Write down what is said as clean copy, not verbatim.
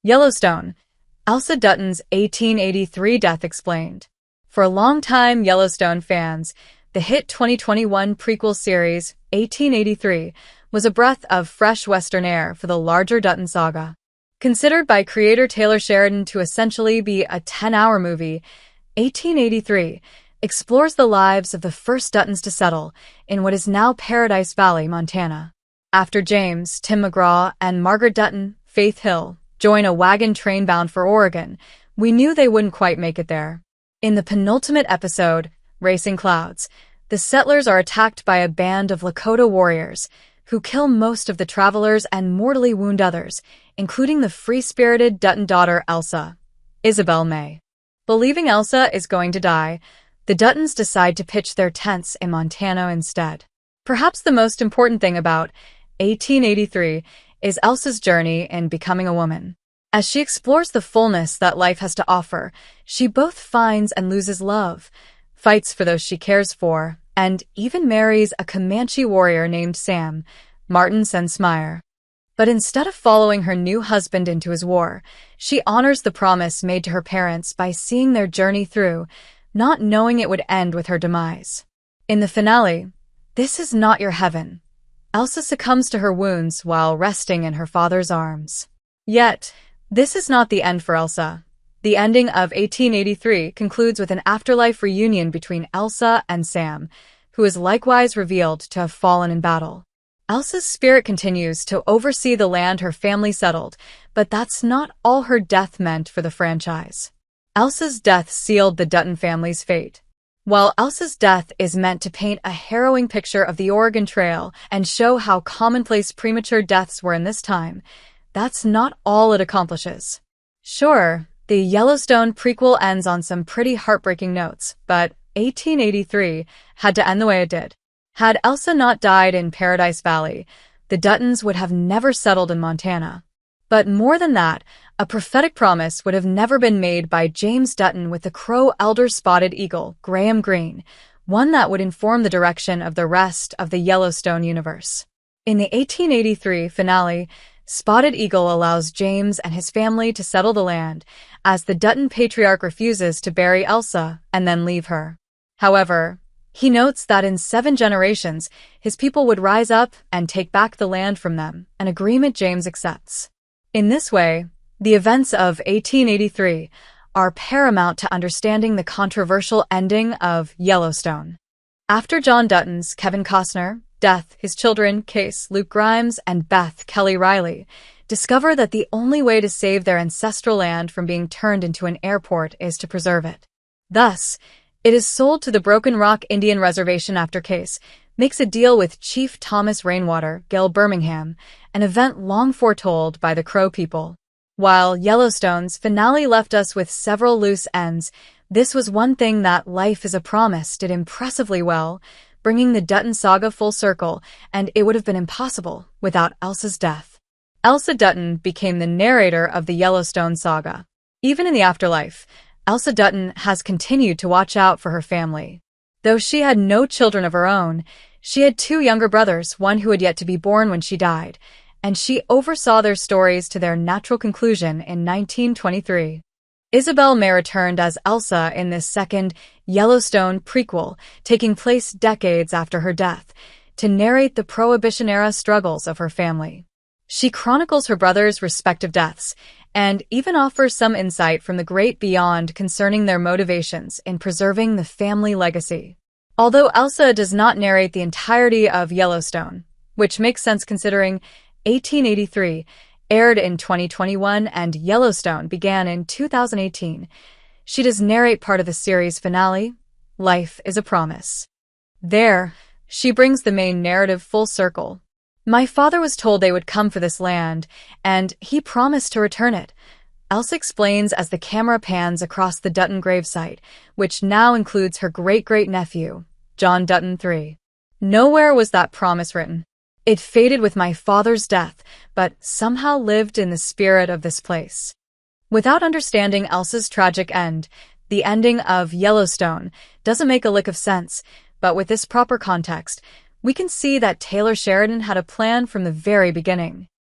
Yellowstone, Elsa Dutton's 1883 death explained. For a long time, Yellowstone fans, the hit 2021 prequel series, 1883, was a breath of fresh Western air for the larger Dutton saga. Considered by creator Taylor Sheridan to essentially be a 10-hour movie, 1883 explores the lives of the first Duttons to settle in what is now Paradise Valley, Montana. After James, Tim McGraw, and Margaret Dutton, Faith Hill, join a wagon train bound for Oregon, we knew they wouldn't quite make it there. In the penultimate episode, Racing Clouds, the settlers are attacked by a band of Lakota warriors who kill most of the travelers and mortally wound others, including the free-spirited Dutton daughter Elsa, Isabel May. Believing Elsa is going to die, the Duttons decide to pitch their tents in Montana instead. Perhaps the most important thing about 1883 is Elsa's journey in becoming a woman. As she explores the fullness that life has to offer, she both finds and loses love, fights for those she cares for, and even marries a Comanche warrior named Sam, Martin Sensmeyer. But instead of following her new husband into his war, she honors the promise made to her parents by seeing their journey through, not knowing it would end with her demise. In the finale, "This is not your heaven," Elsa succumbs to her wounds while resting in her father's arms. Yet, this is not the end for Elsa. The ending of 1883 concludes with an afterlife reunion between Elsa and Sam, who is likewise revealed to have fallen in battle. Elsa's spirit continues to oversee the land her family settled, but that's not all her death meant for the franchise. Elsa's death sealed the Dutton family's fate. While Elsa's death is meant to paint a harrowing picture of the Oregon Trail and show how commonplace premature deaths were in this time, that's not all it accomplishes. Sure, the Yellowstone prequel ends on some pretty heartbreaking notes, but 1883 had to end the way it did. Had Elsa not died in Paradise Valley, the Duttons would have never settled in Montana. But more than that, a prophetic promise would have never been made by James Dutton with the crow elder-spotted eagle, Graham Greene, one that would inform the direction of the rest of the Yellowstone universe. In the 1883 finale, Spotted Eagle allows James and his family to settle the land, as the Dutton patriarch refuses to bury Elsa and then leave her. However, he notes that in 7 generations, his people would rise up and take back the land from them, an agreement James accepts. In this way, the events of 1883 are paramount to understanding the controversial ending of Yellowstone. After John Dutton's Kevin Costner death, his children, Case, Luke Grimes, and Beth Kelly Riley, discover that the only way to save their ancestral land from being turned into an airport is to preserve it. Thus, it is sold to the Broken Rock Indian Reservation after Case makes a deal with Chief Thomas Rainwater, Gil Birmingham, an event long foretold by the Crow people. While Yellowstone's finale left us with several loose ends, this was one thing that Life is a Promise did impressively well, bringing the Dutton saga full circle, and it would have been impossible without Elsa's death. Elsa Dutton became the narrator of the Yellowstone saga. Even in the afterlife, Elsa Dutton has continued to watch out for her family. Though she had no children of her own, she had 2 younger brothers, one who had yet to be born when she died, and she oversaw their stories to their natural conclusion in 1923. Isabel May returned as Elsa in this second Yellowstone prequel, taking place decades after her death, to narrate the Prohibition-era struggles of her family. She chronicles her brothers' respective deaths, and even offers some insight from the great beyond concerning their motivations in preserving the family legacy. Although Elsa does not narrate the entirety of Yellowstone, which makes sense considering 1883 aired in 2021 and Yellowstone began in 2018, she does narrate part of the series finale, Life is a Promise. There, she brings the main narrative full circle. "My father was told they would come for this land, and he promised to return it," Elsa explains as the camera pans across the Dutton gravesite, which now includes her great-great-nephew, John Dutton III. "Nowhere was that promise written. It faded with my father's death, but somehow lived in the spirit of this place." Without understanding Elsa's tragic end, the ending of Yellowstone doesn't make a lick of sense, but with this proper context, we can see that Taylor Sheridan had a plan from the very beginning.